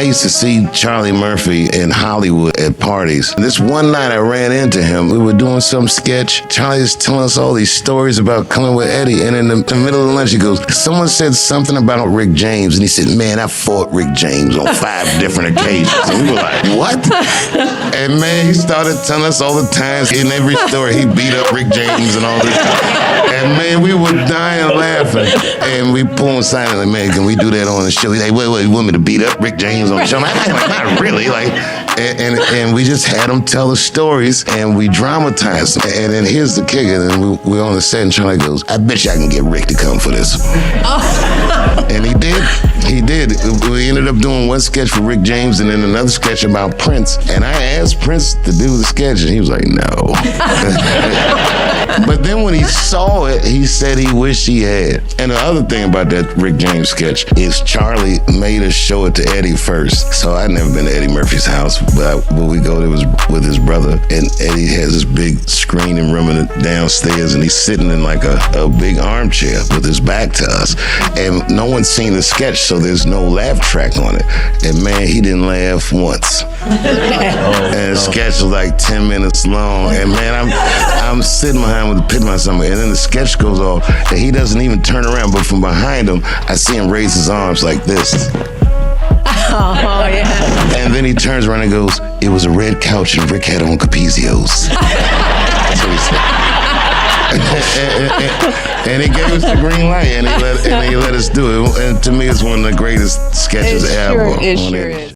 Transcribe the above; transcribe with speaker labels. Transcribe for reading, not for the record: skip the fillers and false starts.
Speaker 1: I used to see Charlie Murphy in Hollywood at parties. This one night I ran into him. We were doing some sketch. Charlie was telling us all these stories about coming with Eddie. And in the middle of the lunch, he goes, someone said something about Rick James. And he said, man, I fought Rick James on 5 different occasions. And we were like, what? And man, he started telling us all the times in every story he beat up Rick James and all this. And man, we were dying laughing. And we pulled him silently, man, can we do that on the show? He's like, wait, you want me to beat up Rick James on the show? I'm like, not really. And we just had him tell the stories and we dramatized them. And then here's the kicker. And we're on the set and Charlie goes, I bet you I can get Rick to come for this. And he did. He did. We ended up doing one sketch for Rick James and then another sketch about Prince. And I asked Prince to do the sketch and he was like, no. But then when he saw it, he said he wished he had. And the other thing about that Rick James sketch is Charlie made us show it to Eddie first. So I'd never been to Eddie Murphy's house, but when we go, it was with his brother. And Eddie has this big screening room downstairs, and he's sitting in like a big armchair with his back to us. And no one's seen the sketch, so there's no laugh track on it. And man, he didn't laugh once. And the sketch was like 10 minutes long. And man, I'm sitting behind with a pit in my stomach, and then the sketch goes off, and he doesn't even turn around, but from behind him, I see him raise his arms like this.
Speaker 2: Oh, yeah.
Speaker 1: And then he turns around and goes, it was a red couch and Rick had on Capizios. That's what he said. And he gave us the green light, and he let us do it. And to me, it's one of the greatest sketches ever.
Speaker 2: It sure is.